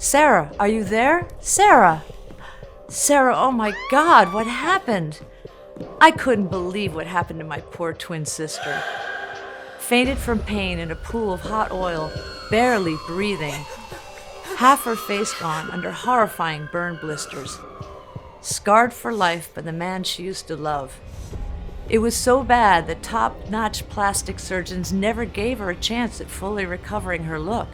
Sarah, are you there? Sarah! Sarah, oh my God, what happened? I couldn't believe what happened to my poor twin sister. Fainted from pain in a pool of hot oil, barely breathing. Half her face gone under horrifying burn blisters. Scarred for life by the man she used to love. It was so bad that top-notch plastic surgeons never gave her a chance at fully recovering her look.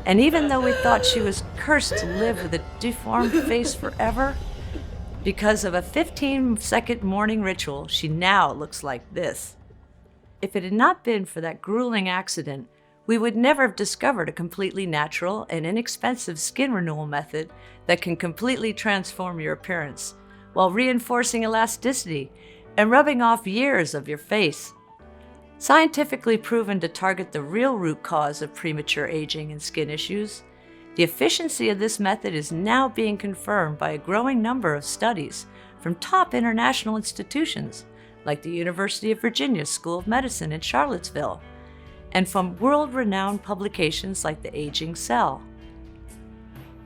And even though we thought she was cursed to live with a deformed face forever, because of a 15-second morning ritual, she now looks like this. If it had not been for that grueling accident, we would never have discovered a completely natural and inexpensive skin renewal method that can completely transform your appearance while reinforcing elasticity and rubbing off years of your face. Scientifically proven to target the real root cause of premature aging and skin issues, the efficiency of this method is now being confirmed by a growing number of studies from top international institutions like the University of Virginia School of Medicine in Charlottesville, and from world-renowned publications like The Aging Cell.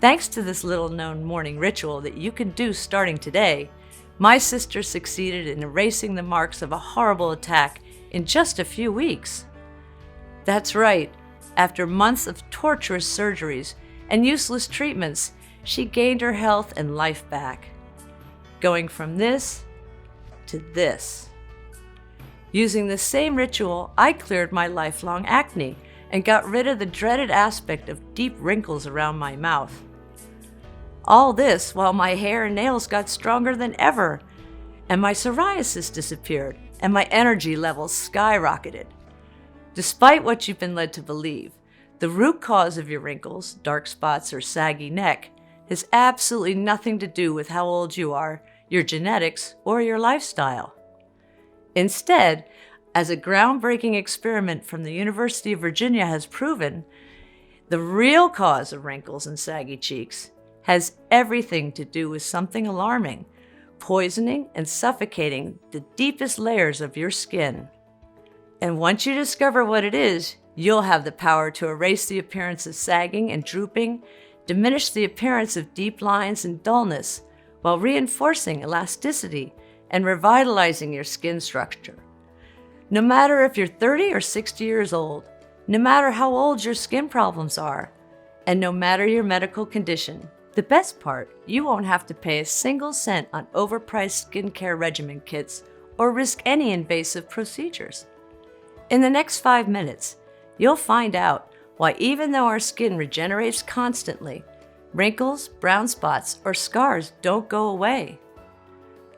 Thanks to this little-known morning ritual that you can do starting today, my sister succeeded in erasing the marks of a horrible attack in just a few weeks. That's right, after months of torturous surgeries and useless treatments, she gained her health and life back. Going from this to this. Using the same ritual, I cleared my lifelong acne and got rid of the dreaded aspect of deep wrinkles around my mouth. All this while my hair and nails got stronger than ever, and my psoriasis disappeared, and my energy levels skyrocketed. Despite what you've been led to believe, the root cause of your wrinkles, dark spots, or saggy neck has absolutely nothing to do with how old you are, your genetics, or your lifestyle. Instead, as a groundbreaking experiment from the University of Virginia has proven, the real cause of wrinkles and saggy cheeks has everything to do with something alarming, poisoning and suffocating the deepest layers of your skin. And once you discover what it is, you'll have the power to erase the appearance of sagging and drooping, diminish the appearance of deep lines and dullness, while reinforcing elasticity and revitalizing your skin structure. No matter if you're 30 or 60 years old, no matter how old your skin problems are, and no matter your medical condition, the best part, you won't have to pay a single cent on overpriced skincare regimen kits or risk any invasive procedures. In the next 5 minutes, you'll find out why even though our skin regenerates constantly, wrinkles, brown spots, or scars don't go away.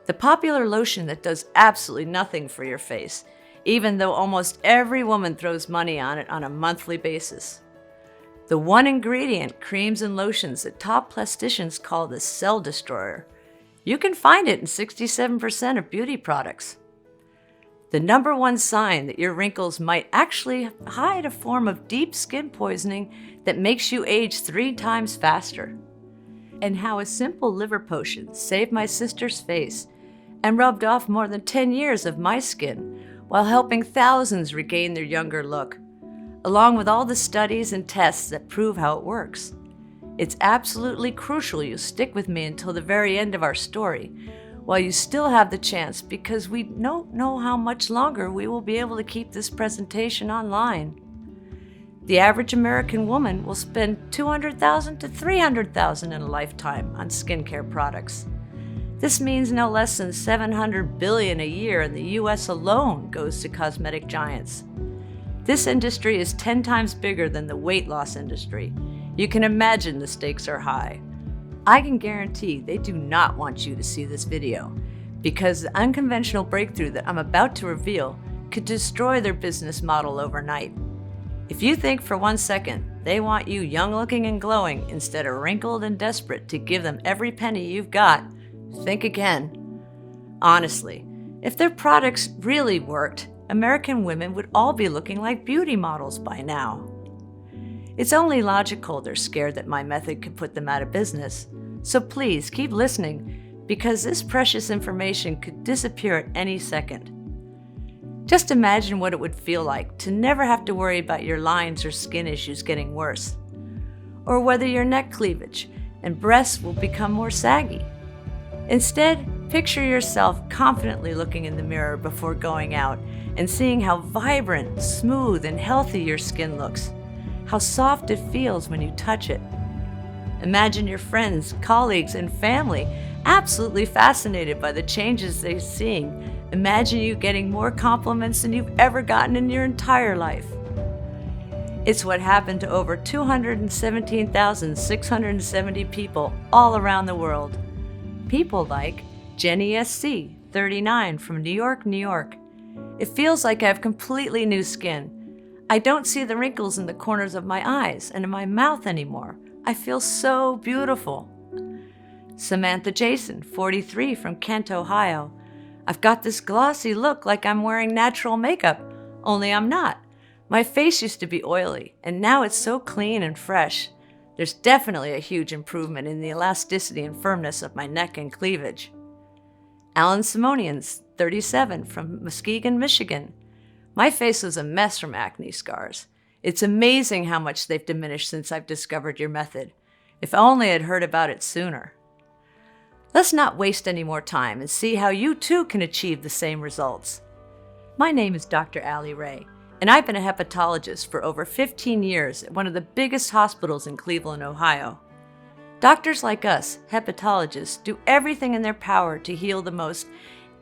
The popular lotion that does absolutely nothing for your face, even though almost every woman throws money on it on a monthly basis. The one ingredient creams and lotions that top plasticians call the cell destroyer. You can find it in 67% of beauty products. The number one sign that your wrinkles might actually hide a form of deep skin poisoning that makes you age 3 times faster. And how a simple liver potion saved my sister's face and rubbed off more than 10 years of my skin while helping thousands regain their younger look, along with all the studies and tests that prove how it works. It's absolutely crucial you stick with me until the very end of our story, while you still have the chance, because we don't know how much longer we will be able to keep this presentation online. The average American woman will spend $200,000 to $300,000 in a lifetime on skincare products. This means no less than $700 billion a year in the US alone goes to cosmetic giants. This industry is 10 times bigger than the weight loss industry. You can imagine the stakes are high. I can guarantee they do not want you to see this video, because the unconventional breakthrough that I'm about to reveal could destroy their business model overnight. If you think for 1 second they want you young looking and glowing instead of wrinkled and desperate to give them every penny you've got, think again. Honestly, if their products really worked, American women would all be looking like beauty models by now. It's only logical they're scared that my method could put them out of business. So please keep listening, because this precious information could disappear at any second. Just imagine what it would feel like to never have to worry about your lines or skin issues getting worse, or whether your neck cleavage and breasts will become more saggy. Instead, picture yourself confidently looking in the mirror before going out and seeing how vibrant, smooth, and healthy your skin looks, how soft it feels when you touch it. Imagine your friends, colleagues, and family absolutely fascinated by the changes they're seeing. Imagine you getting more compliments than you've ever gotten in your entire life. It's what happened to over 217,670 people all around the world. People like Jenny SC, 39, from New York, New York. It feels like I have completely new skin. I don't see the wrinkles in the corners of my eyes and in my mouth anymore. I feel so beautiful. Samantha Jason, 43, from Kent, Ohio. I've got this glossy look like I'm wearing natural makeup, only I'm not. My face used to be oily, and now it's so clean and fresh. There's definitely a huge improvement in the elasticity and firmness of my neck and cleavage. Alan Simonians, 37, from Muskegon, Michigan. My face was a mess from acne scars. It's amazing how much they've diminished since I've discovered your method. If only I'd heard about it sooner. Let's not waste any more time and see how you too can achieve the same results. My name is Dr. Allie Ray, and I've been a hepatologist for over 15 years at one of the biggest hospitals in Cleveland, Ohio. Doctors like us, hepatologists, do everything in their power to heal the most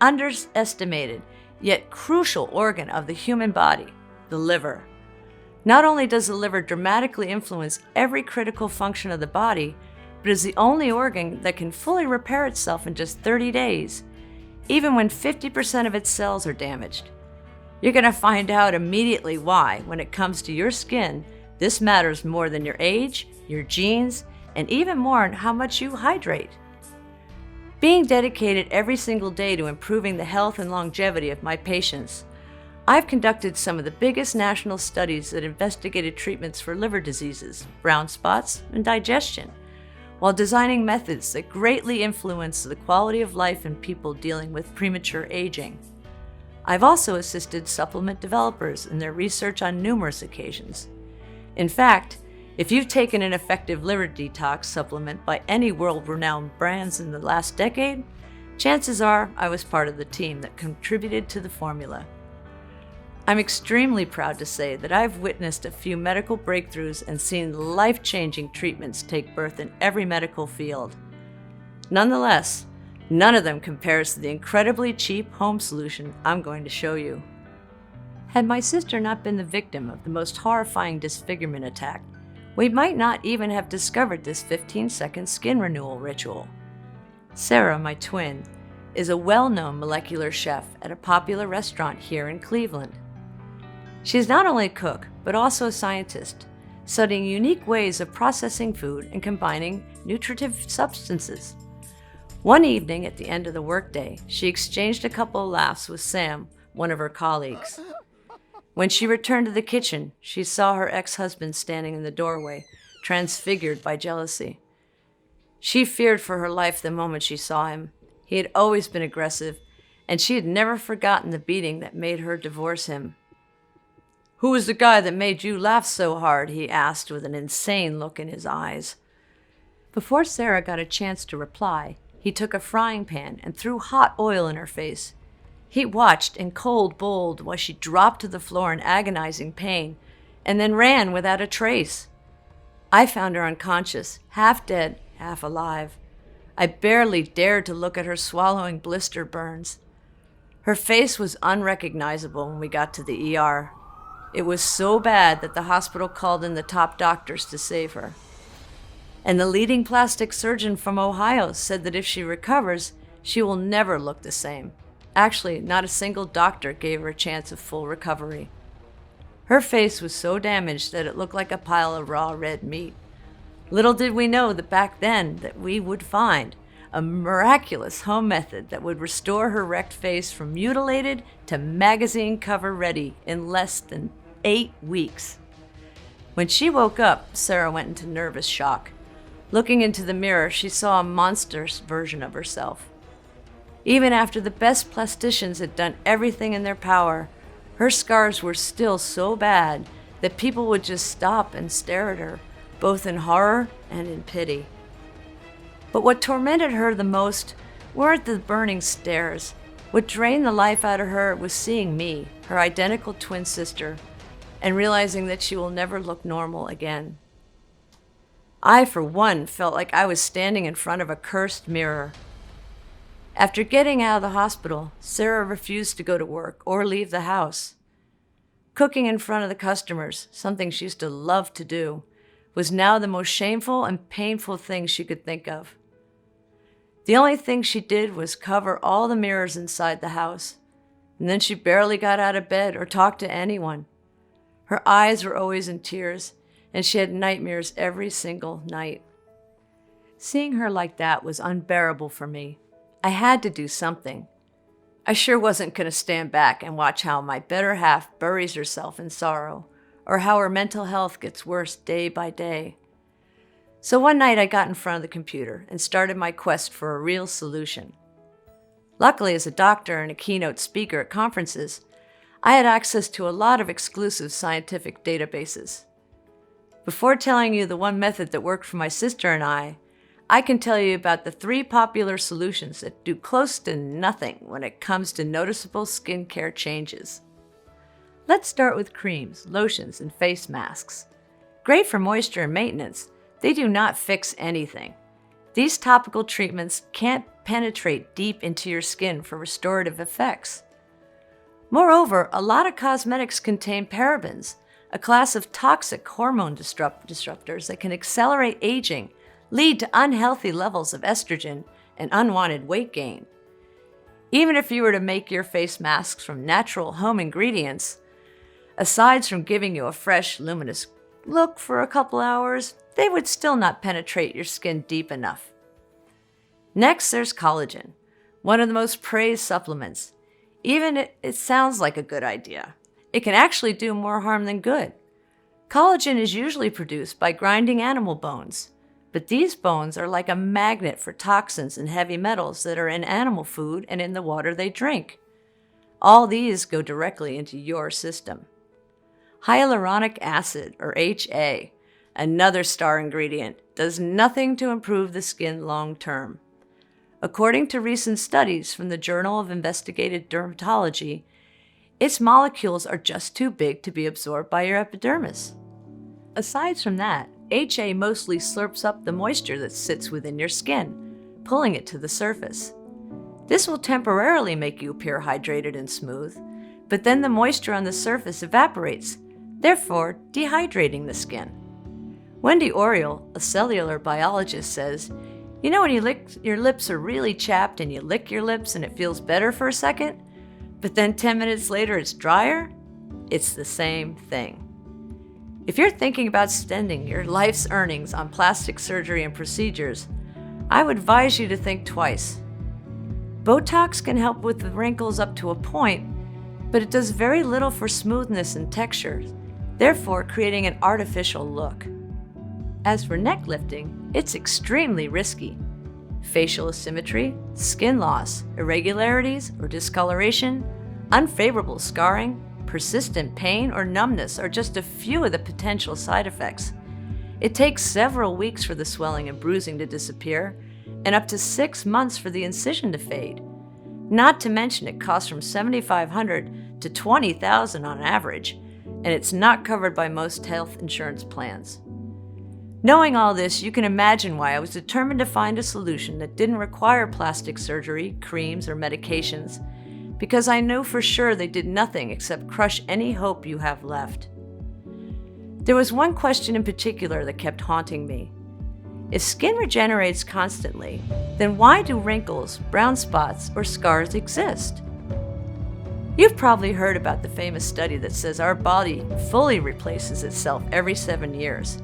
underestimated yet crucial organ of the human body, the liver. Not only does the liver dramatically influence every critical function of the body, but is the only organ that can fully repair itself in just 30 days, even when 50% of its cells are damaged. You're going to find out immediately why, when it comes to your skin, this matters more than your age, your genes, and even more on how much you hydrate. Being dedicated every single day to improving the health and longevity of my patients, I've conducted some of the biggest national studies that investigated treatments for liver diseases, brown spots, and digestion, while designing methods that greatly influence the quality of life in people dealing with premature aging. I've also assisted supplement developers in their research on numerous occasions. In fact, if you've taken an effective liver detox supplement by any world-renowned brands in the last decade, chances are I was part of the team that contributed to the formula. I'm extremely proud to say that I've witnessed a few medical breakthroughs and seen life-changing treatments take birth in every medical field. Nonetheless, none of them compares to the incredibly cheap home solution I'm going to show you. Had my sister not been the victim of the most horrifying disfigurement attack, we might not even have discovered this 15-second skin renewal ritual. Sarah, my twin, is a well-known molecular chef at a popular restaurant here in Cleveland. She's not only a cook, but also a scientist, studying unique ways of processing food and combining nutritive substances. One evening at the end of the workday, she exchanged a couple of laughs with Sam, one of her colleagues. When she returned to the kitchen, she saw her ex-husband standing in the doorway, transfigured by jealousy. She feared for her life the moment she saw him. He had always been aggressive, and she had never forgotten the beating that made her divorce him. "Who was the guy that made you laugh so hard?" he asked with an insane look in his eyes. Before Sarah got a chance to reply, he took a frying pan and threw hot oil in her face. He watched in cold bold while she dropped to the floor in agonizing pain, and then ran without a trace. I found her unconscious, half dead, half alive. I barely dared to look at her swallowing blister burns. Her face was unrecognizable when we got to the ER. It was so bad that the hospital called in the top doctors to save her. And the leading plastic surgeon from Ohio said that if she recovers, she will never look the same. Actually, not a single doctor gave her a chance of full recovery. Her face was so damaged that it looked like a pile of raw red meat. Little did we know that back then that we would find a miraculous home method that would restore her wrecked face from mutilated to magazine cover ready in less than 8 weeks. When she woke up, Sarah went into nervous shock. Looking into the mirror, she saw a monstrous version of herself. Even after the best plasticians had done everything in their power, her scars were still so bad that people would just stop and stare at her, both in horror and in pity. But what tormented her the most weren't the burning stares. What drained the life out of her was seeing me, her identical twin sister, and realizing that she will never look normal again. I, for one, felt like I was standing in front of a cursed mirror. After getting out of the hospital, Sarah refused to go to work or leave the house. Cooking in front of the customers, something she used to love to do, was now the most shameful and painful thing she could think of. The only thing she did was cover all the mirrors inside the house, and then she barely got out of bed or talked to anyone. Her eyes were always in tears, and she had nightmares every single night. Seeing her like that was unbearable for me. I had to do something. I sure wasn't going to stand back and watch how my better half buries herself in sorrow, or how her mental health gets worse day by day. So one night I got in front of the computer and started my quest for a real solution. Luckily, as a doctor and a keynote speaker at conferences, I had access to a lot of exclusive scientific databases. Before telling you the one method that worked for my sister and I can tell you about the 3 popular solutions that do close to nothing when it comes to noticeable skincare changes. Let's start with creams, lotions, and face masks. Great for moisture and maintenance, they do not fix anything. These topical treatments can't penetrate deep into your skin for restorative effects. Moreover, a lot of cosmetics contain parabens, a class of toxic hormone disruptors that can accelerate aging, lead to unhealthy levels of estrogen, and unwanted weight gain. Even if you were to make your face masks from natural home ingredients, aside from giving you a fresh, luminous look for a couple hours, they would still not penetrate your skin deep enough. Next, there's collagen, one of the most praised supplements. Even it sounds like a good idea. It can actually do more harm than good. Collagen is usually produced by grinding animal bones, but these bones are like a magnet for toxins and heavy metals that are in animal food and in the water they drink. All these go directly into your system. Hyaluronic acid, or HA, another star ingredient, does nothing to improve the skin long term. According to recent studies from the Journal of Investigative Dermatology, its molecules are just too big to be absorbed by your epidermis. Aside from that, HA mostly slurps up the moisture that sits within your skin, pulling it to the surface. This will temporarily make you appear hydrated and smooth, but then the moisture on the surface evaporates, therefore dehydrating the skin. Wendy Oriole, a cellular biologist, says, "You know when your lips are really chapped and you lick your lips and it feels better for a second, but then 10 minutes later it's drier? It's the same thing." If you're thinking about spending your life's earnings on plastic surgery and procedures, I would advise you to think twice. Botox can help with the wrinkles up to a point, but it does very little for smoothness and texture, therefore creating an artificial look. As for neck lifting, it's extremely risky. Facial asymmetry, skin loss, irregularities or discoloration, unfavorable scarring, persistent pain or numbness are just a few of the potential side effects. It takes several weeks for the swelling and bruising to disappear, and up to 6 months for the incision to fade. Not to mention it costs from $7,500 to $20,000 on average, and it's not covered by most health insurance plans. Knowing all this, you can imagine why I was determined to find a solution that didn't require plastic surgery, creams, or medications, because I know for sure they did nothing except crush any hope you have left. There was one question in particular that kept haunting me. If skin regenerates constantly, then why do wrinkles, brown spots, or scars exist? You've probably heard about the famous study that says our body fully replaces itself every 7 years.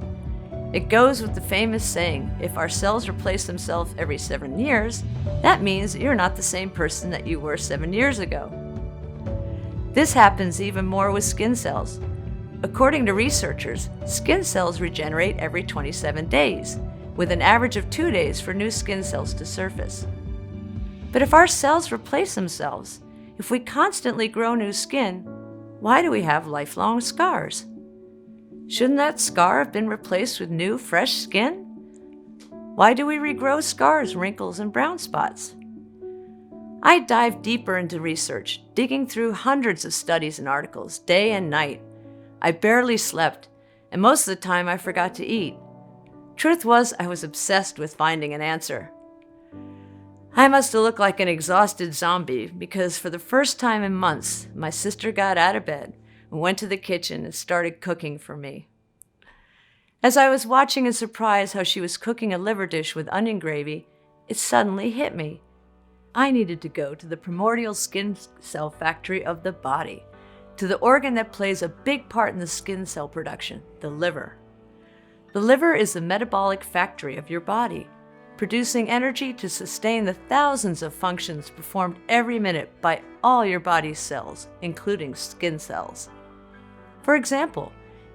It goes with the famous saying, if our cells replace themselves every 7 years, that means you're not the same person that you were 7 years ago. This happens even more with skin cells. According to researchers, skin cells regenerate every 27 days, with an average of 2 days for new skin cells to surface. But if our cells replace themselves, if we constantly grow new skin, why do we have lifelong scars? Shouldn't that scar have been replaced with new, fresh skin? Why do we regrow scars, wrinkles, and brown spots? I dived deeper into research, digging through hundreds of studies and articles, day and night. I barely slept, and most of the time I forgot to eat. Truth was, I was obsessed with finding an answer. I must have looked like an exhausted zombie because for the first time in months, my sister got out of bed and went to the kitchen and started cooking for me. As I was watching in surprise how she was cooking a liver dish with onion gravy, it suddenly hit me. I needed to go to the primordial skin cell factory of the body, to the organ that plays a big part in the skin cell production, the liver. The liver is the metabolic factory of your body, producing energy to sustain the thousands of functions performed every minute by all your body's cells, including skin cells. For example,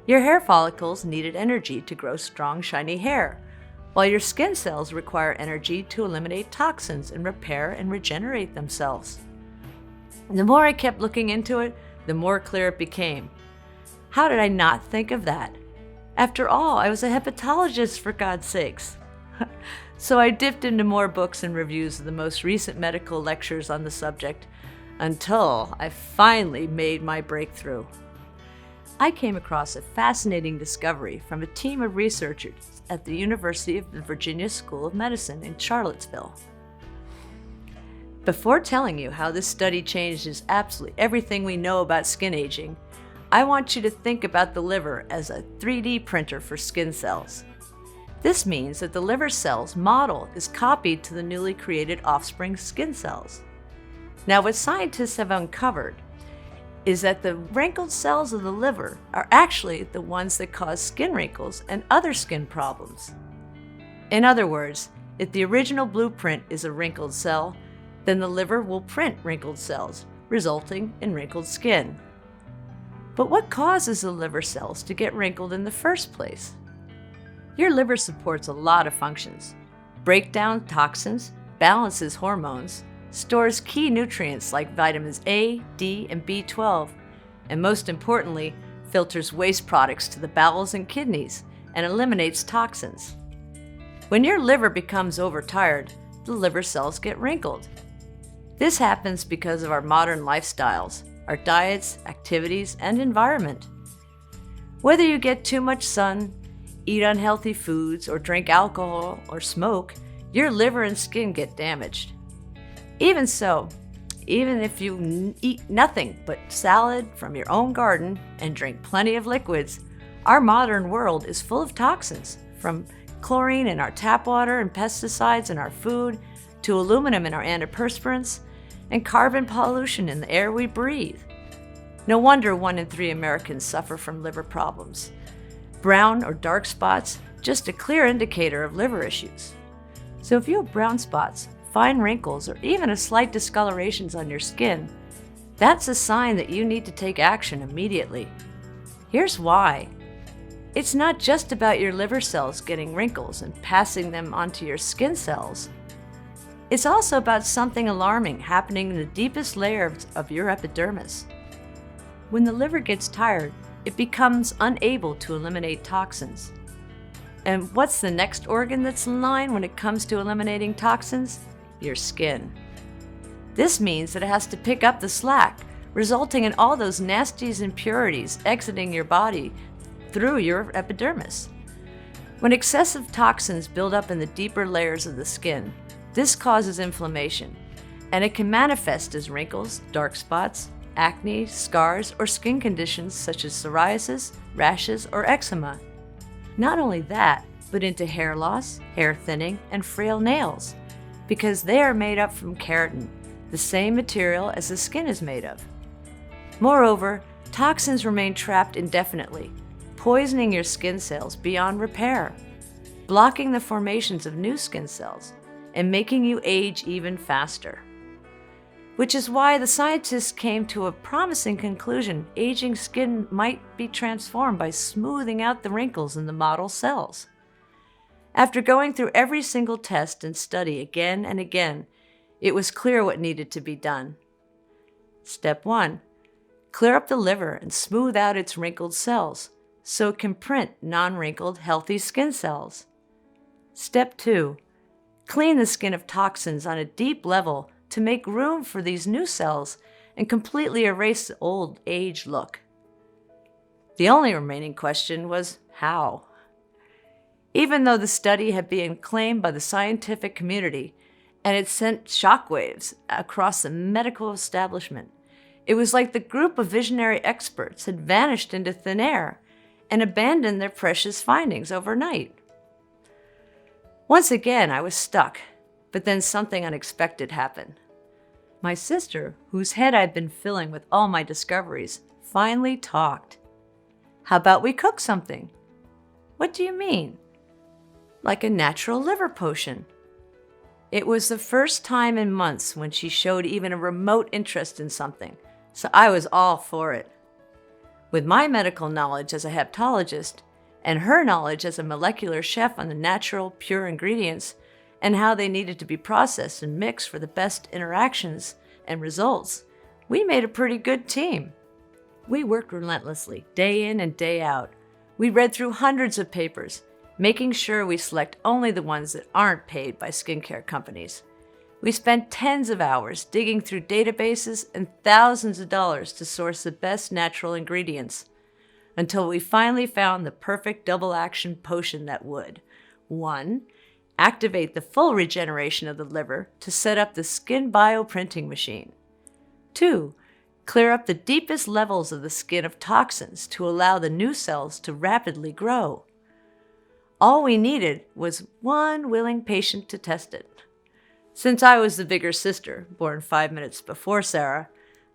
your hair follicles needed energy to grow strong, shiny hair, while your skin cells require energy to eliminate toxins and repair and regenerate themselves. The more I kept looking into it, the more clear it became. How did I not think of that? After all, I was a hepatologist, for God's sakes. So I dipped into more books and reviews of the most recent medical lectures on the subject until I finally made my breakthrough. I came across a fascinating discovery from a team of researchers at the University of Virginia School of Medicine in Charlottesville. Before telling you how this study changes absolutely everything we know about skin aging, I want you to think about the liver as a 3D printer for skin cells. This means that the liver cell's model is copied to the newly created offspring skin cells. Now, what scientists have uncovered is that the wrinkled cells of the liver are actually the ones that cause skin wrinkles and other skin problems. In other words, if the original blueprint is a wrinkled cell, then the liver will print wrinkled cells, resulting in wrinkled skin. But what causes the liver cells to get wrinkled in the first place? Your liver supports a lot of functions: breaks down toxins, balances hormones, stores key nutrients like vitamins A, D, and B12, and most importantly, filters waste products to the bowels and kidneys and eliminates toxins. When your liver becomes overtired, the liver cells get wrinkled. This happens because of our modern lifestyles, our diets, activities, and environment. Whether you get too much sun, eat unhealthy foods, or drink alcohol or smoke, your liver and skin get damaged. Even so, even if you eat nothing but salad from your own garden and drink plenty of liquids, our modern world is full of toxins, from chlorine in our tap water and pesticides in our food, to aluminum in our antiperspirants, and carbon pollution in the air we breathe. No wonder 1 in 3 Americans suffer from liver problems. Brown or dark spots, just a clear indicator of liver issues. So if you have brown spots, fine wrinkles, or even a slight discolorations on your skin, that's a sign that you need to take action immediately. Here's why. It's not just about your liver cells getting wrinkles and passing them onto your skin cells. It's also about something alarming happening in the deepest layers of your epidermis. When the liver gets tired, it becomes unable to eliminate toxins. And what's the next organ that's in line when it comes to eliminating toxins? Your skin. This means that it has to pick up the slack, resulting in all those nasty impurities exiting your body through your epidermis. When excessive toxins build up in the deeper layers of the skin, this causes inflammation, and it can manifest as wrinkles, dark spots, acne, scars, or skin conditions such as psoriasis, rashes, or eczema. Not only that, but into hair loss, hair thinning, and frail nails, because they are made up from keratin, the same material as the skin is made of. Moreover, toxins remain trapped indefinitely, poisoning your skin cells beyond repair, blocking the formations of new skin cells, and making you age even faster. Which is why the scientists came to a promising conclusion: aging skin might be transformed by smoothing out the wrinkles in the model cells. After going through every single test and study again and again, it was clear what needed to be done. Step 1. Clear up the liver and smooth out its wrinkled cells so it can print non-wrinkled, healthy skin cells. Step 2. Clean the skin of toxins on a deep level to make room for these new cells and completely erase the old age look. The only remaining question was how. Even though the study had been acclaimed by the scientific community and it sent shockwaves across the medical establishment, it was like the group of visionary experts had vanished into thin air and abandoned their precious findings overnight. Once again, I was stuck, but then something unexpected happened. My sister, whose head I'd been filling with all my discoveries, finally talked. How about we cook something? What do you mean? Like a natural liver potion. It was the first time in months when she showed even a remote interest in something, so I was all for it. With my medical knowledge as a hepatologist and her knowledge as a molecular chef on the natural, pure ingredients and how they needed to be processed and mixed for the best interactions and results, we made a pretty good team. We worked relentlessly, day in and day out. We read through hundreds of papers, making sure we select only the ones that aren't paid by skincare companies. We spent tens of hours digging through databases and thousands of dollars to source the best natural ingredients, until we finally found the perfect double-action potion that would 1. Activate the full regeneration of the liver to set up the skin bioprinting machine. 2. Clear up the deepest levels of the skin of toxins to allow the new cells to rapidly grow. All we needed was one willing patient to test it. Since I was the bigger sister, born 5 minutes before Sarah,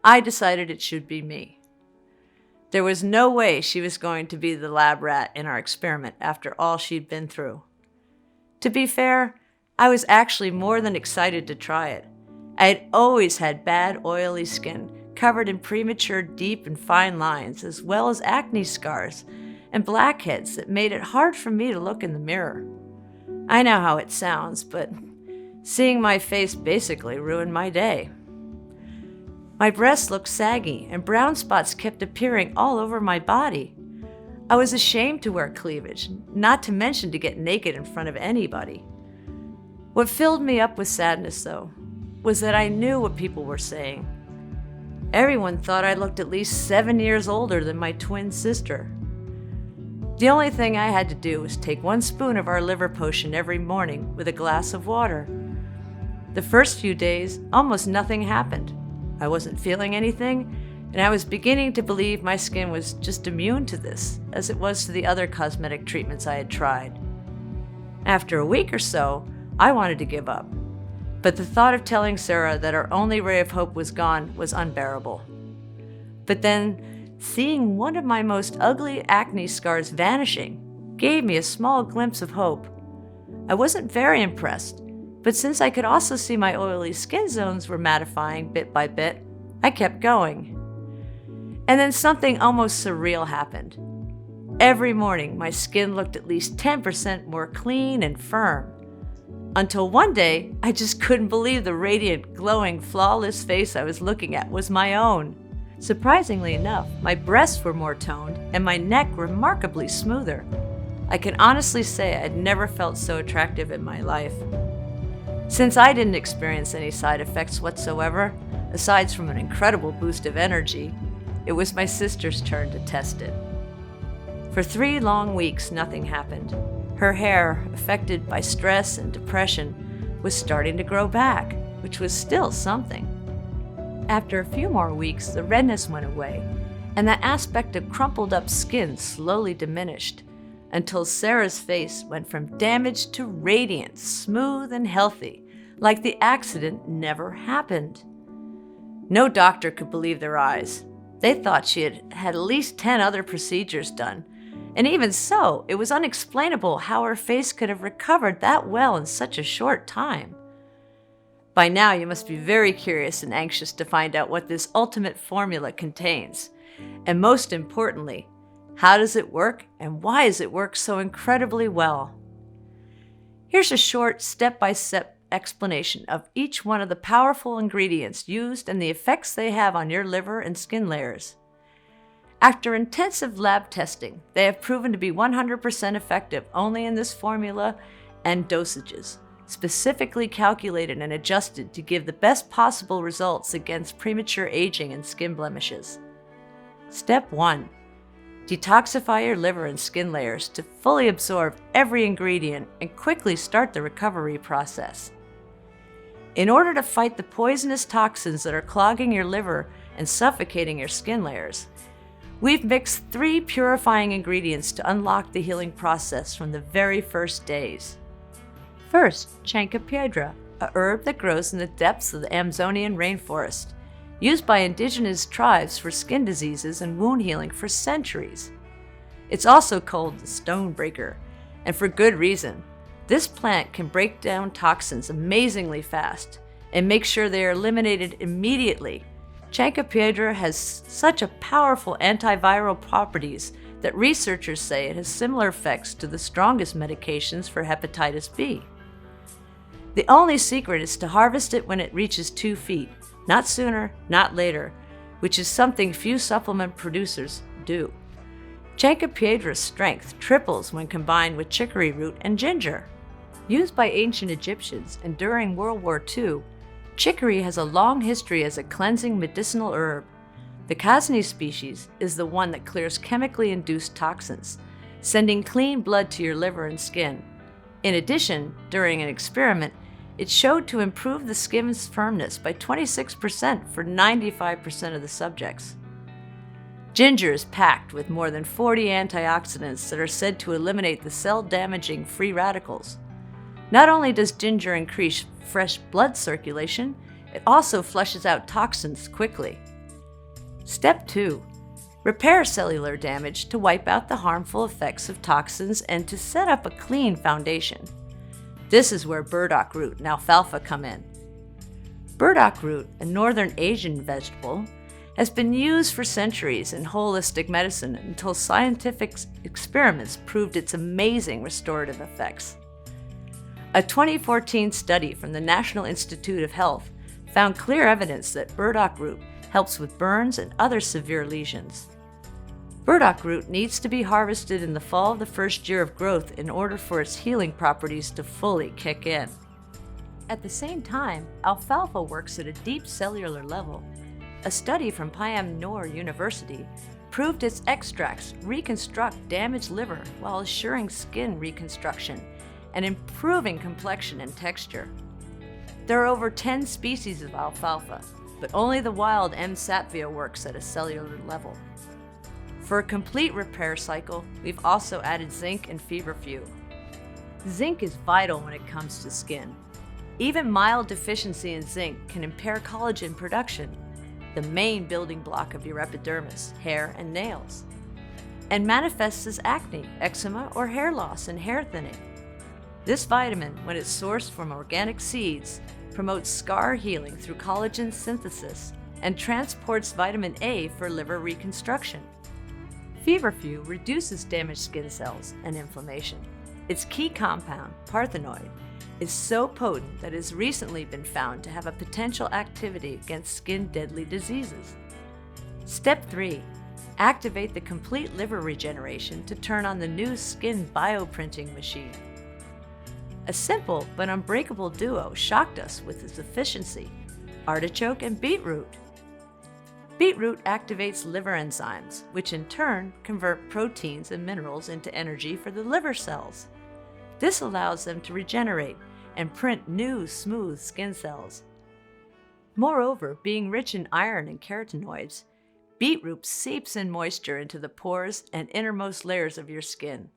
I decided it should be me. There was no way she was going to be the lab rat in our experiment after all she'd been through. To be fair, I was actually more than excited to try it. I had always had bad, oily skin, covered in premature deep and fine lines, as well as acne scars and blackheads that made it hard for me to look in the mirror. I know how it sounds, but seeing my face basically ruined my day. My breasts looked saggy, and brown spots kept appearing all over my body. I was ashamed to wear cleavage, not to mention to get naked in front of anybody. What filled me up with sadness, though, was that I knew what people were saying. Everyone thought I looked at least 7 years older than my twin sister. The only thing I had to do was take 1 spoon of our liver potion every morning with a glass of water. The first few days, almost nothing happened. I wasn't feeling anything, and I was beginning to believe my skin was just immune to this, as it was to the other cosmetic treatments I had tried. After a week or so, I wanted to give up, but the thought of telling Sarah that our only ray of hope was gone was unbearable. But then, seeing one of my most ugly acne scars vanishing gave me a small glimpse of hope. I wasn't very impressed, but since I could also see my oily skin zones were mattifying bit by bit, I kept going. And then something almost surreal happened. Every morning, my skin looked at least 10% more clean and firm. Until one day, I just couldn't believe the radiant, glowing, flawless face I was looking at was my own. Surprisingly enough, my breasts were more toned and my neck remarkably smoother. I can honestly say I'd never felt so attractive in my life. Since I didn't experience any side effects whatsoever, aside from an incredible boost of energy, it was my sister's turn to test it. For 3 long weeks, nothing happened. Her hair, affected by stress and depression, was starting to grow back, which was still something. After a few more weeks, the redness went away, and that aspect of crumpled up skin slowly diminished, until Sarah's face went from damaged to radiant, smooth and healthy, like the accident never happened. No doctor could believe their eyes. They thought she had had at least 10 other procedures done, and even so, it was unexplainable how her face could have recovered that well in such a short time. By now, you must be very curious and anxious to find out what this ultimate formula contains, and most importantly, how does it work, and why does it work so incredibly well? Here's a short step-by-step explanation of each one of the powerful ingredients used and the effects they have on your liver and skin layers. After intensive lab testing, they have proven to be 100% effective only in this formula and dosages, specifically calculated and adjusted to give the best possible results against premature aging and skin blemishes. Step 1. Detoxify your liver and skin layers to fully absorb every ingredient and quickly start the recovery process. In order to fight the poisonous toxins that are clogging your liver and suffocating your skin layers, we've mixed 3 purifying ingredients to unlock the healing process from the very first days. First, Chancropiedra, a herb that grows in the depths of the Amazonian rainforest, used by indigenous tribes for skin diseases and wound healing for centuries. It's also called the stone breaker, and for good reason. This plant can break down toxins amazingly fast and make sure they are eliminated immediately. Chancropiedra has such a powerful antiviral properties that researchers say it has similar effects to the strongest medications for hepatitis B. The only secret is to harvest it when it reaches 2 feet, not sooner, not later, which is something few supplement producers do. Chancropiedra's strength triples when combined with chicory root and ginger. Used by ancient Egyptians and during World War II, chicory has a long history as a cleansing medicinal herb. The Casni species is the one that clears chemically induced toxins, sending clean blood to your liver and skin. In addition, during an experiment, it showed to improve the skin's firmness by 26% for 95% of the subjects. Ginger is packed with more than 40 antioxidants that are said to eliminate the cell-damaging free radicals. Not only does ginger increase fresh blood circulation, it also flushes out toxins quickly. Step 2. Repair cellular damage to wipe out the harmful effects of toxins and to set up a clean foundation. This is where burdock root and alfalfa come in. Burdock root, a northern Asian vegetable, has been used for centuries in holistic medicine until scientific experiments proved its amazing restorative effects. A 2014 study from the National Institute of Health found clear evidence that burdock root helps with burns and other severe lesions. Burdock root needs to be harvested in the fall of the first year of growth in order for its healing properties to fully kick in. At the same time, alfalfa works at a deep cellular level. A study from Payam Noor University proved its extracts reconstruct damaged liver while assuring skin reconstruction and improving complexion and texture. There are over 10 species of alfalfa, but only the wild M. sativa works at a cellular level. For a complete repair cycle, we've also added zinc and feverfew. Zinc is vital when it comes to skin. Even mild deficiency in zinc can impair collagen production, the main building block of your epidermis, hair, and nails, and manifests as acne, eczema, or hair loss and hair thinning. This vitamin, when it's sourced from organic seeds, promotes scar healing through collagen synthesis and transports vitamin A for liver reconstruction. Feverfew reduces damaged skin cells and inflammation. Its key compound, parthenoid, is so potent that it has recently been found to have a potential activity against skin-deadly diseases. Step 3. Activate the complete liver regeneration to turn on the new skin bioprinting machine. A simple but unbreakable duo shocked us with its efficiency: artichoke and beetroot. Beetroot activates liver enzymes, which in turn convert proteins and minerals into energy for the liver cells. This allows them to regenerate and print new, smooth skin cells. Moreover, being rich in iron and carotenoids, beetroot seeps in moisture into the pores and innermost layers of your skin.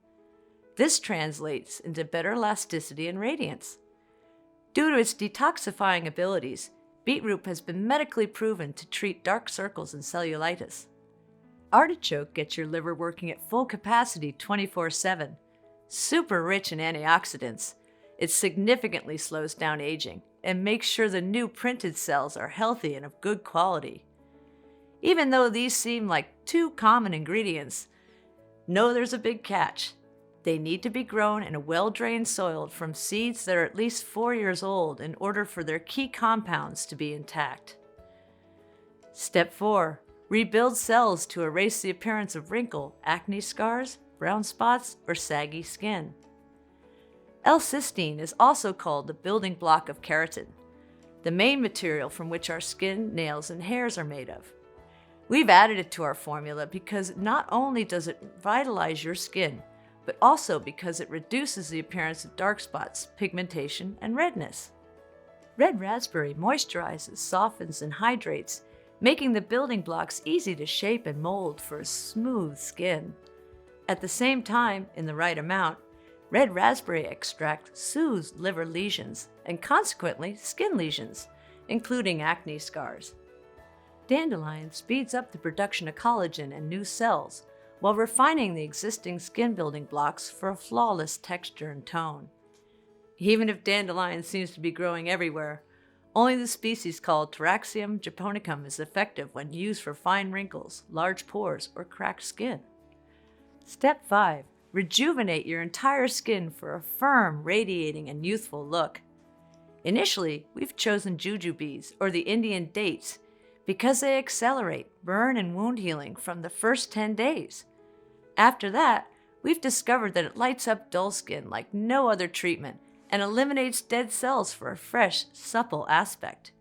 This translates into better elasticity and radiance. Due to its detoxifying abilities, beetroot has been medically proven to treat dark circles and cellulitis. Artichoke gets your liver working at full capacity 24/7. Super rich in antioxidants, it significantly slows down aging and makes sure the new printed cells are healthy and of good quality. Even though these seem like 2 common ingredients, know there's a big catch. They need to be grown in a well-drained soil from seeds that are at least 4 years old in order for their key compounds to be intact. Step 4. rebuild cells to erase the appearance of wrinkle, acne scars, brown spots, or saggy skin. L-cysteine is also called the building block of keratin, the main material from which our skin, nails, and hairs are made of. We've added it to our formula because not only does it vitalize your skin, but also because it reduces the appearance of dark spots, pigmentation, and redness. Red raspberry moisturizes, softens, and hydrates, making the building blocks easy to shape and mold for a smooth skin. At the same time, in the right amount, red raspberry extract soothes liver lesions and consequently skin lesions, including acne scars. Dandelion speeds up the production of collagen and new cells while refining the existing skin building blocks for a flawless texture and tone. Even if dandelion seems to be growing everywhere, only the species called Taraxium japonicum is effective when used for fine wrinkles, large pores, or cracked skin. Step 5. Rejuvenate your entire skin for a firm, radiating, and youthful look. Initially, we've chosen jujubes, or the Indian dates, because they accelerate burn and wound healing from the first 10 days. After that, we've discovered that it lights up dull skin like no other treatment and eliminates dead cells for a fresh, supple aspect.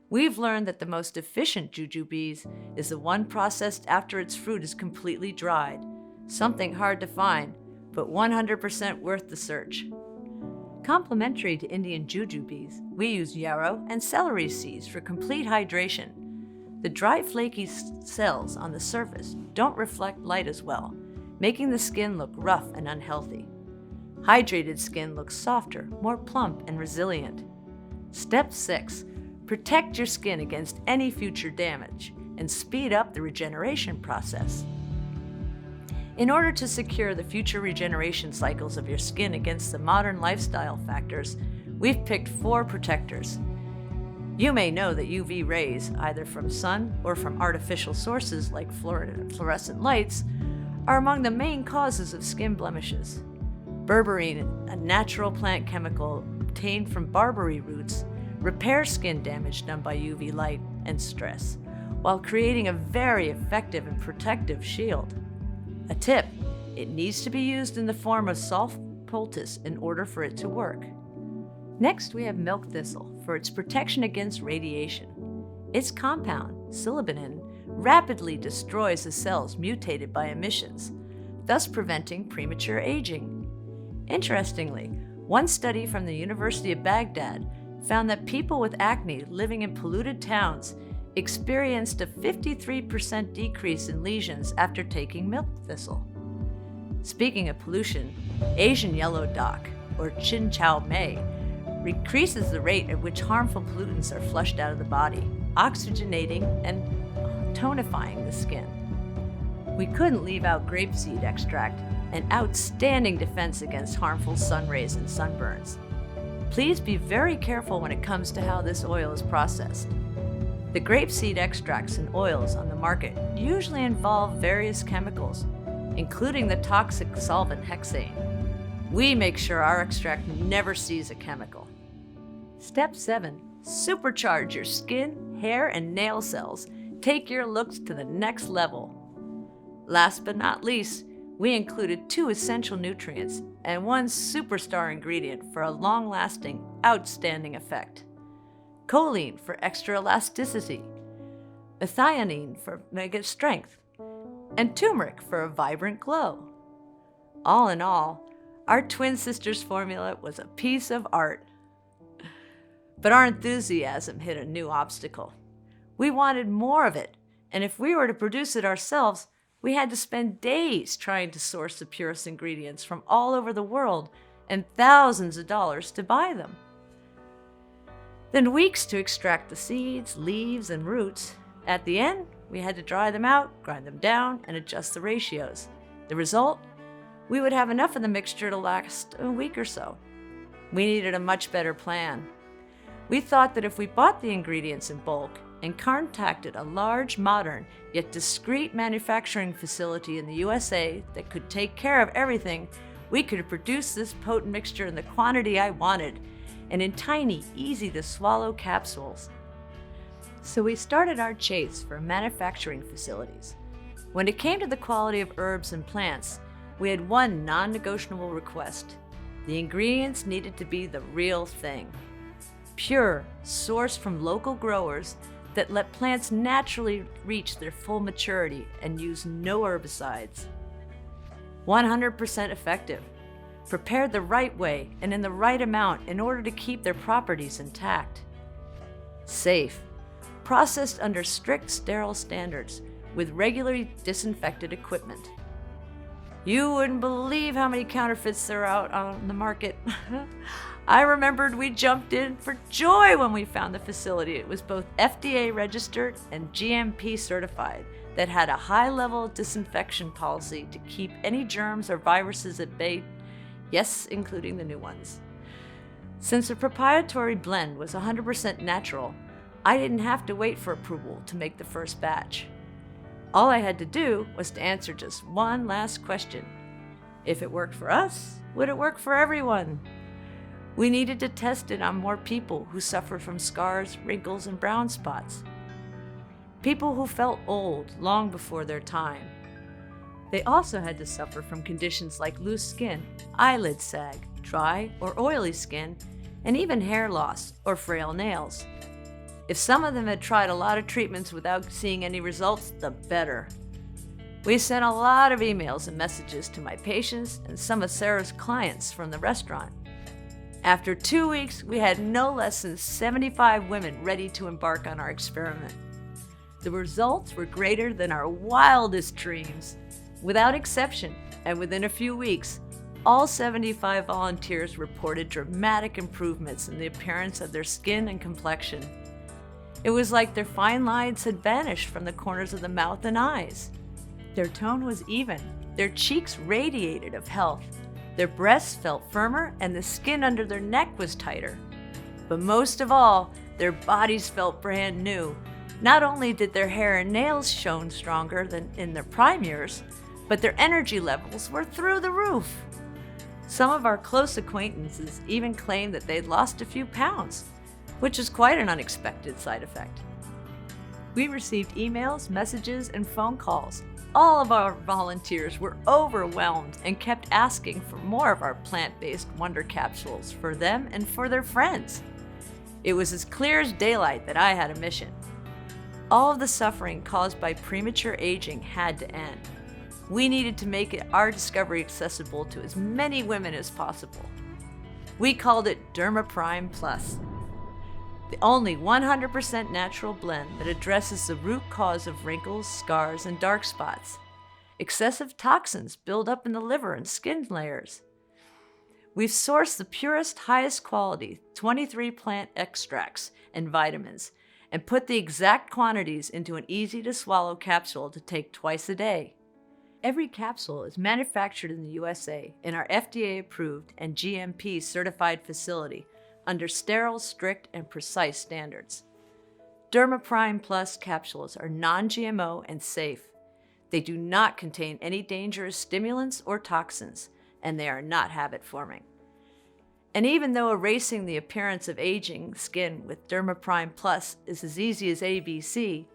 We've learned that the most efficient jujubes is the one processed after its fruit is completely dried, something hard to find, but 100% worth the search. Complementary to Indian jujubes, we use yarrow and celery seeds for complete hydration. The dry, flaky cells on the surface don't reflect light as well, making the skin look rough and unhealthy. Hydrated skin looks softer, more plump, and resilient. Step 6. Protect your skin against any future damage and speed up the regeneration process. In order to secure the future regeneration cycles of your skin against the modern lifestyle factors, we've picked 4 protectors. You may know that UV rays, either from sun or from artificial sources like fluorescent lights, are among the main causes of skin blemishes. Berberine, a natural plant chemical obtained from barberry roots, repairs skin damage done by UV light and stress, while creating a very effective and protective shield. A tip: it needs to be used in the form of soft poultice in order for it to work. Next, we have milk thistle for its protection against radiation. Its compound, silibinin, rapidly destroys the cells mutated by emissions, thus preventing premature aging. Interestingly, one study from the University of Baghdad found that people with acne living in polluted towns experienced a 53% decrease in lesions after taking milk thistle. Speaking of pollution, Asian yellow dock, or Chin Chow Mei, increases the rate at which harmful pollutants are flushed out of the body, oxygenating and tonifying the skin. We couldn't leave out grapeseed extract, an outstanding defense against harmful sun rays and sunburns. Please be very careful when it comes to how this oil is processed. The grapeseed extracts and oils on the market usually involve various chemicals, including the toxic solvent hexane. We make sure our extract never sees a chemical. Step 7. Supercharge your skin, hair, and nail cells. Take your looks to the next level. Last but not least, we included 2 essential nutrients and 1 superstar ingredient for a long-lasting, outstanding effect. Choline for extra elasticity, methionine for mega strength, and turmeric for a vibrant glow. All in all, our twin sisters formula was a piece of art. But our enthusiasm hit a new obstacle. We wanted more of it, and if we were to produce it ourselves, we had to spend days trying to source the purest ingredients from all over the world and thousands of dollars to buy them. Then weeks to extract the seeds, leaves, and roots. At the end, we had to dry them out, grind them down, and adjust the ratios. The result? We would have enough of the mixture to last a week or so. We needed a much better plan. We thought that if we bought the ingredients in bulk and contacted a large, modern, yet discreet manufacturing facility in the USA that could take care of everything, we could produce this potent mixture in the quantity I wanted, and in tiny, easy-to-swallow capsules. So we started our chase for manufacturing facilities. When it came to the quality of herbs and plants, we had one non-negotiable request. The ingredients needed to be the real thing. Pure, sourced from local growers that let plants naturally reach their full maturity and use no herbicides. 100% effective, prepared the right way and in the right amount in order to keep their properties intact. Safe, processed under strict sterile standards with regularly disinfected equipment. You wouldn't believe how many counterfeits there are out on the market. I remembered we jumped in for joy when we found the facility. It was both FDA registered and GMP certified that had a high level disinfection policy to keep any germs or viruses at bay, yes, including the new ones. Since the proprietary blend was 100% natural, I didn't have to wait for approval to make the first batch. All I had to do was to answer just one last question. If it worked for us, would it work for everyone? We needed to test it on more people who suffered from scars, wrinkles, and brown spots. People who felt old long before their time. They also had to suffer from conditions like loose skin, eyelid sag, dry or oily skin, and even hair loss or frail nails. If some of them had tried a lot of treatments without seeing any results, the better. We sent a lot of emails and messages to my patients and some of Sarah's clients from the restaurant. After 2 weeks, we had no less than 75 women ready to embark on our experiment. The results were greater than our wildest dreams. Without exception, and within a few weeks, all 75 volunteers reported dramatic improvements in the appearance of their skin and complexion. It was like their fine lines had vanished from the corners of the mouth and eyes. Their tone was even, their cheeks radiated of health, their breasts felt firmer, and the skin under their neck was tighter. But most of all, their bodies felt brand new. Not only did their hair and nails shone stronger than in their prime years, but their energy levels were through the roof. Some of our close acquaintances even claimed that they'd lost a few pounds, which is quite an unexpected side effect. We received emails, messages, and phone calls. All of our volunteers were overwhelmed and kept asking for more of our plant-based wonder capsules for them and for their friends. It was as clear as daylight that I had a mission. All of the suffering caused by premature aging had to end. We needed to make our discovery accessible to as many women as possible. We called it Derma Prime Plus, the only 100% natural blend that addresses the root cause of wrinkles, scars, and dark spots. Excessive toxins build up in the liver and skin layers. We've sourced the purest, highest quality 23 plant extracts and vitamins and put the exact quantities into an easy-to-swallow capsule to take twice a day. Every capsule is manufactured in the USA in our FDA-approved and GMP-certified facility under sterile, strict, and precise standards. Derma Prime Plus capsules are non-GMO and safe. They do not contain any dangerous stimulants or toxins, and they are not habit-forming. And even though erasing the appearance of aging skin with Derma Prime Plus is as easy as ABC,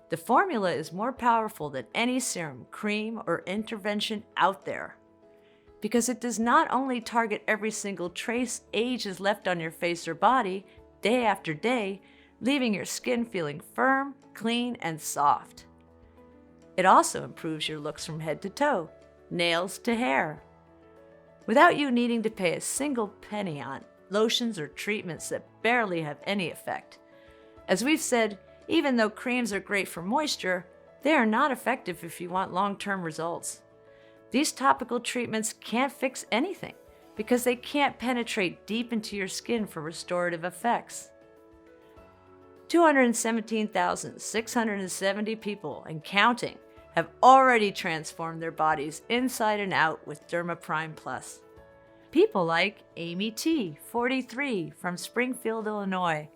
the formula is more powerful than any serum, cream, or intervention out there. Because it does not only target every single trace age is left on your face or body, day after day, leaving your skin feeling firm, clean, and soft. It also improves your looks from head to toe, nails to hair, without you needing to pay a single penny on lotions or treatments that barely have any effect. As we've said, even though creams are great for moisture, they are not effective if you want long-term results. These topical treatments can't fix anything because they can't penetrate deep into your skin for restorative effects. 217,670 people and counting have already transformed their bodies inside and out with Derma Prime Plus. People like Amy T., 43, from Springfield, Illinois.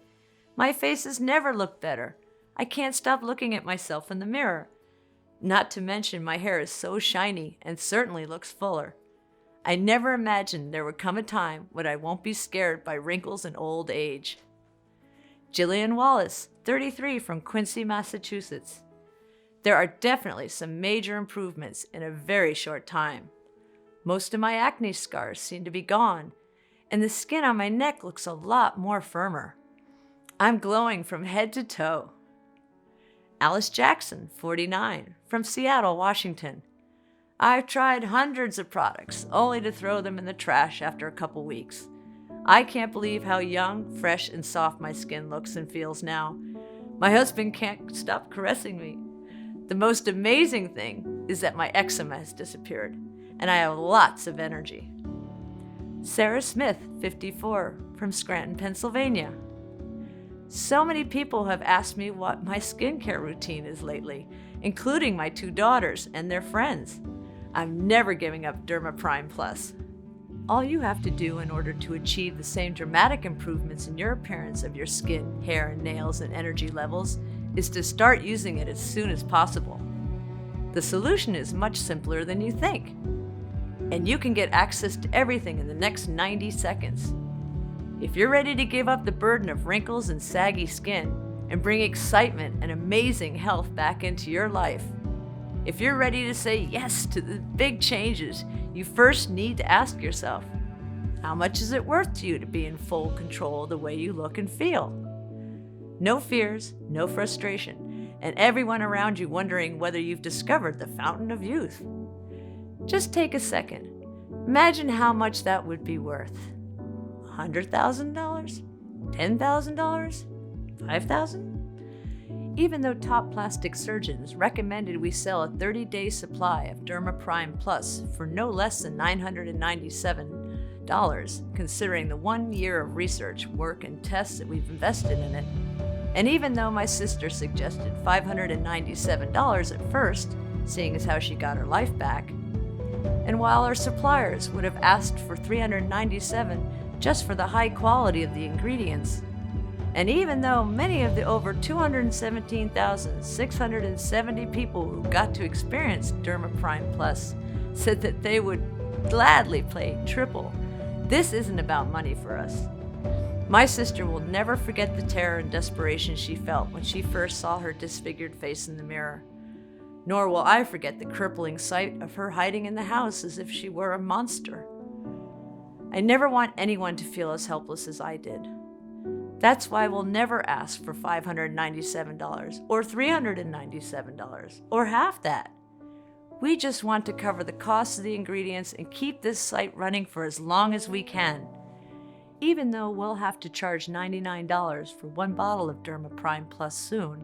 My face has never looked better. I can't stop looking at myself in the mirror. Not to mention my hair is so shiny and certainly looks fuller. I never imagined there would come a time when I won't be scared by wrinkles and old age. Jillian Wallace, 33, from Quincy, Massachusetts. There are definitely some major improvements in a very short time. Most of my acne scars seem to be gone, and the skin on my neck looks a lot more firmer. I'm glowing from head to toe. Alice Jackson, 49, from Seattle, Washington. I've tried hundreds of products, only to throw them in the trash after a couple weeks. I can't believe how young, fresh, and soft my skin looks and feels now. My husband can't stop caressing me. The most amazing thing is that my eczema has disappeared, and I have lots of energy. Sarah Smith, 54, from Scranton, Pennsylvania. So many people have asked me what my skincare routine is lately, including my 2 daughters and their friends. I'm never giving up Derma Prime Plus. All you have to do in order to achieve the same dramatic improvements in your appearance of your skin, hair, and nails and energy levels is to start using it as soon as possible. The solution is much simpler than you think, and you can get access to everything in the next 90 seconds. If you're ready to give up the burden of wrinkles and saggy skin and bring excitement and amazing health back into your life, if you're ready to say yes to the big changes, you first need to ask yourself, how much is it worth to you to be in full control of the way you look and feel? No fears, no frustration, and everyone around you wondering whether you've discovered the fountain of youth. Just take a second. Imagine how much that would be worth. $100,000? $10,000? $5,000? Even though top plastic surgeons recommended we sell a 30-day supply of Derma Prime Plus for no less than $997, considering the 1 year of research, work, and tests that we've invested in it, and even though my sister suggested $597 at first, seeing as how she got her life back, and while our suppliers would have asked for $397 just for the high quality of the ingredients, and even though many of the over 217,670 people who got to experience Derma Prime Plus said that they would gladly pay triple, this isn't about money for us. My sister will never forget the terror and desperation she felt when she first saw her disfigured face in the mirror. Nor will I forget the crippling sight of her hiding in the house as if she were a monster. I never want anyone to feel as helpless as I did. That's why we'll never ask for $597 or $397 or half that. We just want to cover the cost of the ingredients and keep this site running for as long as we can, even though we'll have to charge $99 for 1 bottle of Derma Prime Plus soon,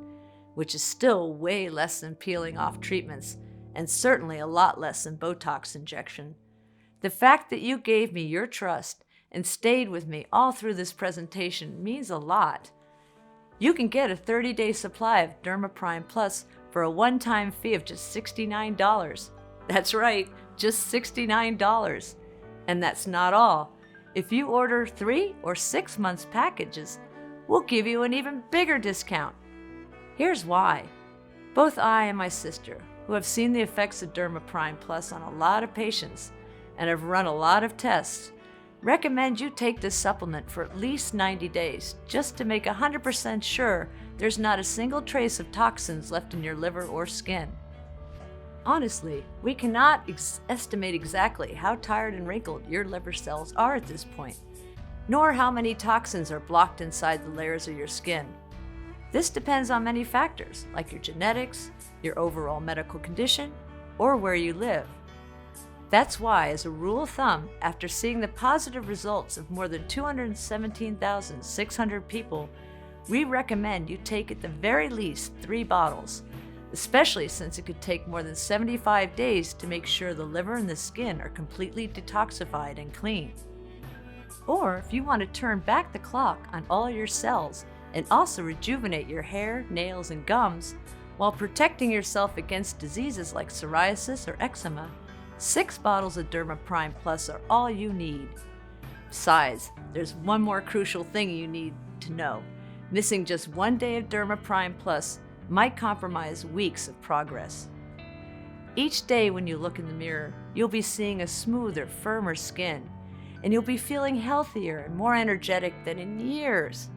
which is still way less than peeling off treatments and certainly a lot less than Botox injection. The fact that you gave me your trust and stayed with me all through this presentation means a lot. You can get a 30-day supply of Derma Prime Plus for a one-time fee of just $69. That's right, just $69. And that's not all. If you order 3 or 6 months packages, we'll give you an even bigger discount. Here's why. Both I and my sister, who have seen the effects of Derma Prime Plus on a lot of patients and have run a lot of tests, recommend you take this supplement for at least 90 days just to make 100% sure there's not a single trace of toxins left in your liver or skin. Honestly, we cannot estimate exactly how tired and wrinkled your liver cells are at this point, nor how many toxins are blocked inside the layers of your skin. This depends on many factors, like your genetics, your overall medical condition, or where you live. That's why, as a rule of thumb, after seeing the positive results of more than 217,600 people, we recommend you take at the very least 3 bottles, especially since it could take more than 75 days to make sure the liver and the skin are completely detoxified and clean. Or if you want to turn back the clock on all your cells and also rejuvenate your hair, nails, and gums while protecting yourself against diseases like psoriasis or eczema, 6 bottles of Derma Prime Plus are all you need. Besides, there's one more crucial thing you need to know. Missing just 1 day of Derma Prime Plus might compromise weeks of progress. Each day when you look in the mirror, you'll be seeing a smoother, firmer skin, and you'll be feeling healthier and more energetic than in years.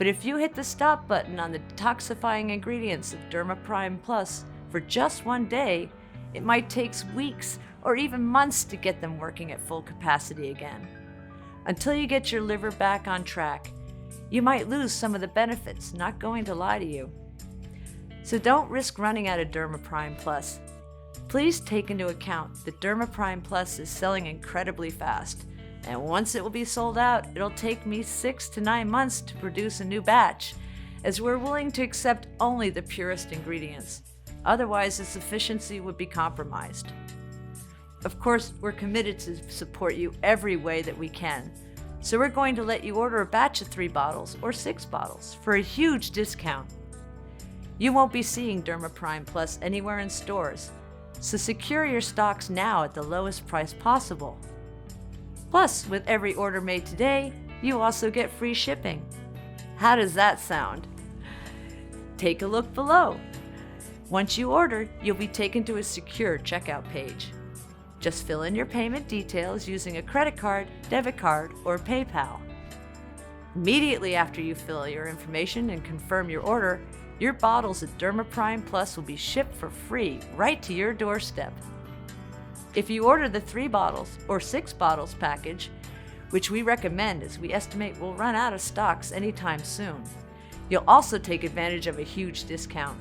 But if you hit the stop button on the detoxifying ingredients of Derma Prime Plus for just one day, it might take weeks or even months to get them working at full capacity again. Until you get your liver back on track, you might lose some of the benefits, not going to lie to you. So don't risk running out of Derma Prime Plus. Please take into account that Derma Prime Plus is selling incredibly fast, and once it will be sold out, it'll take me 6 to 9 months to produce a new batch, as we're willing to accept only the purest ingredients. Otherwise, its efficiency would be compromised. Of course, we're committed to support you every way that we can, so we're going to let you order a batch of 3 bottles or 6 bottles for a huge discount. You won't be seeing Derma Prime Plus anywhere in stores, so secure your stocks now at the lowest price possible. Plus, with every order made today, you also get free shipping. How does that sound? Take a look below. Once you order, you'll be taken to a secure checkout page. Just fill in your payment details using a credit card, debit card, or PayPal. Immediately after you fill your information and confirm your order, your bottles of Derma Prime Plus will be shipped for free right to your doorstep. If you order the 3 bottles or 6 bottles package, which we recommend as we estimate we'll run out of stocks anytime soon, you'll also take advantage of a huge discount.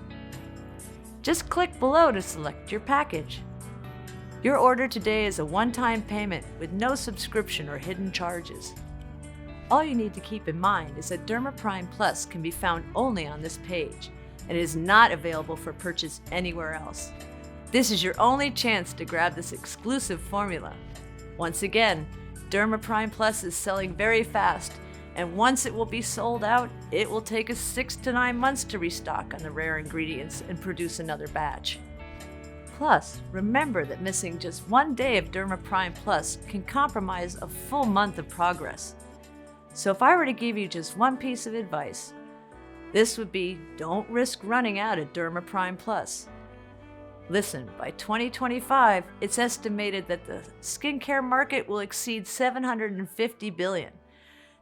Just click below to select your package. Your order today is a one-time payment with no subscription or hidden charges. All you need to keep in mind is that Derma Prime Plus can be found only on this page and is not available for purchase anywhere else. This is your only chance to grab this exclusive formula. Once again, Derma Prime Plus is selling very fast, and once it will be sold out, it will take us 6 to 9 months to restock on the rare ingredients and produce another batch. Plus, remember that missing just one day of Derma Prime Plus can compromise a full month of progress. So if I were to give you just one piece of advice, this would be don't risk running out of Derma Prime Plus. Listen, by 2025, it's estimated that the skincare market will exceed $750 billion.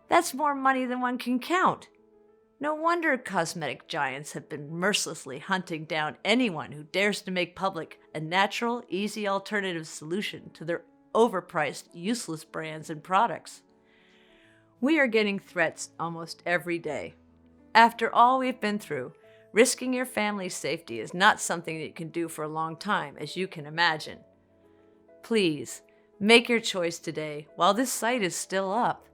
That's more money than one can count. No wonder cosmetic giants have been mercilessly hunting down anyone who dares to make public a natural, easy alternative solution to their overpriced, useless brands and products. We are getting threats almost every day. After all we've been through, risking your family's safety is not something that you can do for a long time, as you can imagine. Please, make your choice today while this site is still up.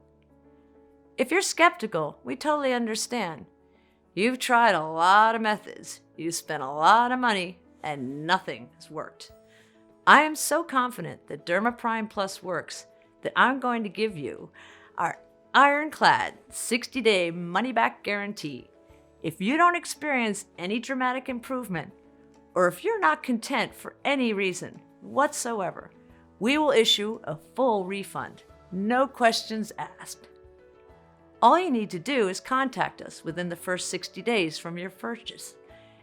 If you're skeptical, we totally understand. You've tried a lot of methods, you've spent a lot of money, and nothing has worked. I am so confident that Derma Prime Plus works that I'm going to give you our ironclad 60-day money-back guarantee. If you don't experience any dramatic improvement, or if you're not content for any reason whatsoever, we will issue a full refund, no questions asked. All you need to do is contact us within the first 60 days from your purchase.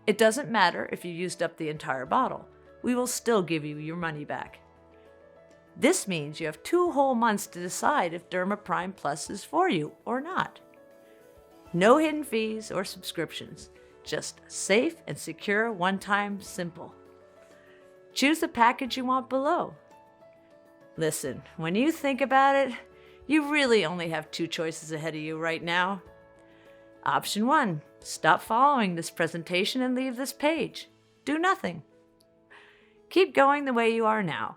It doesn't matter if you used up the entire bottle, we will still give you your money back. This means you have 2 whole months to decide if Derma Prime Plus is for you or not. No hidden fees or subscriptions, just safe and secure one-time simple. Choose the package you want below. Listen, when you think about it, you really only have 2 choices ahead of you right now. Option 1, stop following this presentation and leave this page. Do nothing. Keep going the way you are now,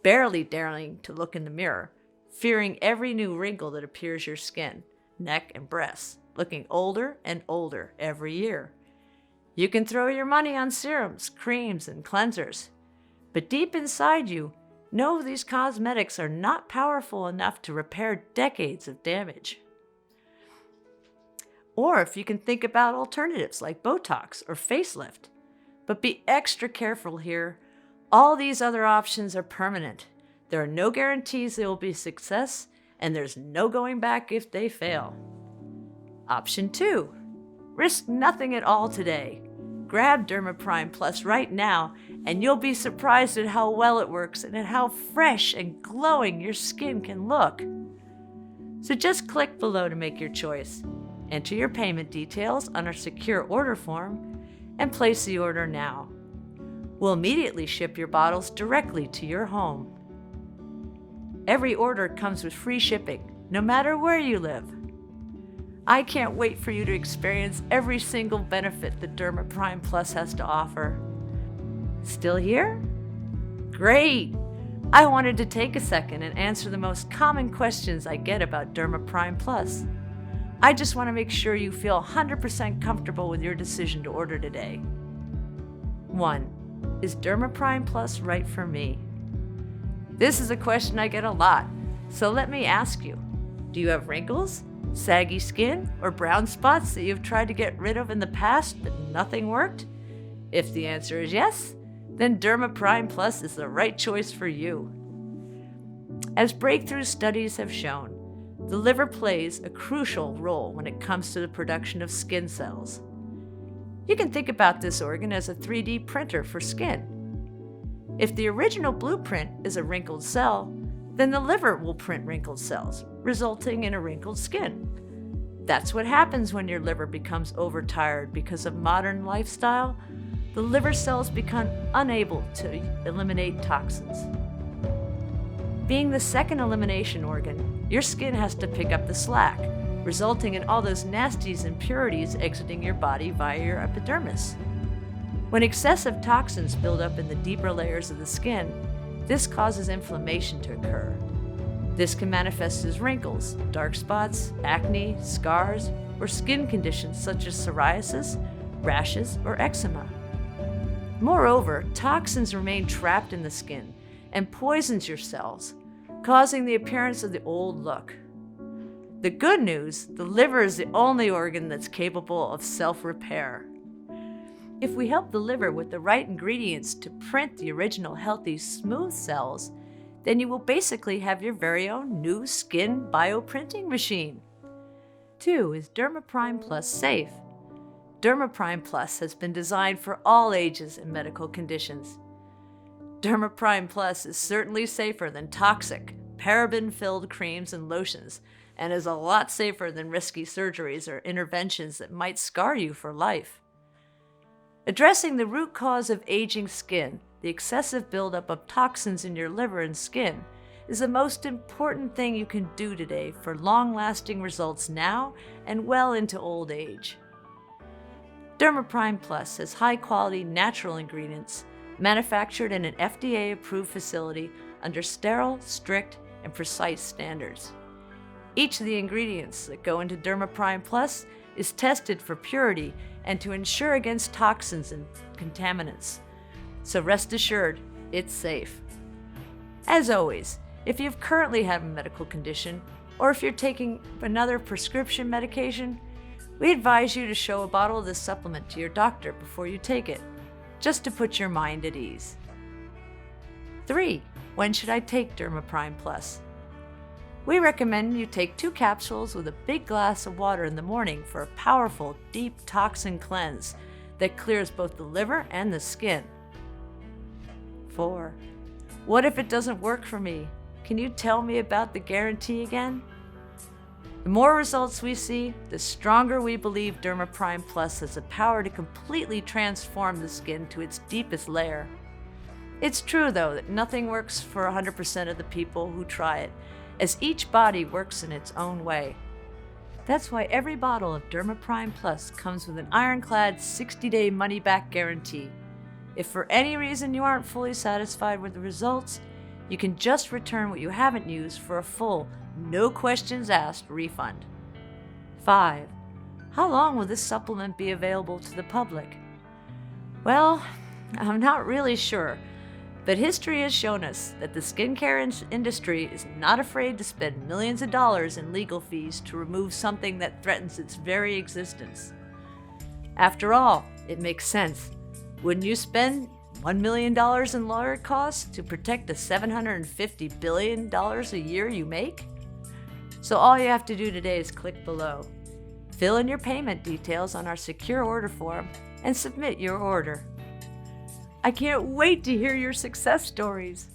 barely daring to look in the mirror, fearing every new wrinkle that appears your skin, neck, and breasts, looking older and older every year. You can throw your money on serums, creams, and cleansers, but deep inside you, know these cosmetics are not powerful enough to repair decades of damage. Or if you can think about alternatives like Botox or facelift. But be extra careful here. All these other options are permanent. There are no guarantees they will be a success, and there's no going back if they fail. Option 2. Risk nothing at all today. Grab Derma Prime Plus right now, and you'll be surprised at how well it works and at how fresh and glowing your skin can look. So just click below to make your choice. Enter your payment details on our secure order form and place the order now. We'll immediately ship your bottles directly to your home. Every order comes with free shipping, no matter where you live. I can't wait for you to experience every single benefit that Derma Prime Plus has to offer. Still here? Great! I wanted to take a second and answer the most common questions I get about Derma Prime Plus. I just want to make sure you feel 100% comfortable with your decision to order today. 1. Is Derma Prime Plus right for me? This is a question I get a lot, so let me ask you. Do you have wrinkles, saggy skin, or brown spots that you've tried to get rid of in the past but nothing worked? If the answer is yes, then Derma Prime Plus is the right choice for you. As breakthrough studies have shown, the liver plays a crucial role when it comes to the production of skin cells. You can think about this organ as a 3D printer for skin. If the original blueprint is a wrinkled cell, then the liver will print wrinkled cells, resulting in a wrinkled skin. That's what happens when your liver becomes overtired because of modern lifestyle. The liver cells become unable to eliminate toxins. Being the second elimination organ, your skin has to pick up the slack, resulting in all those nasties and impurities exiting your body via your epidermis. When excessive toxins build up in the deeper layers of the skin, this causes inflammation to occur. This can manifest as wrinkles, dark spots, acne, scars, or skin conditions such as psoriasis, rashes, or eczema. Moreover, toxins remain trapped in the skin and poisons your cells, causing the appearance of the old look. The good news, the liver is the only organ that's capable of self-repair. If we help the liver with the right ingredients to print the original healthy, smooth cells, then you will basically have your very own new skin bioprinting machine. 2. Is Derma Prime Plus safe? Derma Prime Plus has been designed for all ages and medical conditions. Derma Prime Plus is certainly safer than toxic, paraben-filled creams and lotions, and is a lot safer than risky surgeries or interventions that might scar you for life. Addressing the root cause of aging skin, the excessive buildup of toxins in your liver and skin, is the most important thing you can do today for long-lasting results now and well into old age. Derma Prime Plus has high-quality natural ingredients manufactured in an FDA-approved facility under sterile, strict, and precise standards. Each of the ingredients that go into Derma Prime Plus is tested for purity and to ensure against toxins and contaminants. So rest assured, it's safe. As always, if you currently have a medical condition, or if you're taking another prescription medication, we advise you to show a bottle of this supplement to your doctor before you take it, just to put your mind at ease. 3. When should I take Derma Prime Plus? We recommend you take 2 capsules with a big glass of water in the morning for a powerful, deep toxin cleanse that clears both the liver and the skin. 4. What if it doesn't work for me? Can you tell me about the guarantee again? The more results we see, the stronger we believe Derma Prime Plus has the power to completely transform the skin to its deepest layer. It's true, though, that nothing works for 100% of the people who try it, as each body works in its own way. That's why every bottle of Derma Prime Plus comes with an ironclad 60-day money-back guarantee. If for any reason you aren't fully satisfied with the results, you can just return what you haven't used for a full, no questions asked refund. 5. How long will this supplement be available to the public? Well, I'm not really sure, but history has shown us that the skincare industry is not afraid to spend millions of dollars in legal fees to remove something that threatens its very existence. After all, it makes sense. Wouldn't you spend $1 million in lawyer costs to protect the $750 billion a year you make? So all you have to do today is click below. Fill in your payment details on our secure order form and submit your order. I can't wait to hear your success stories.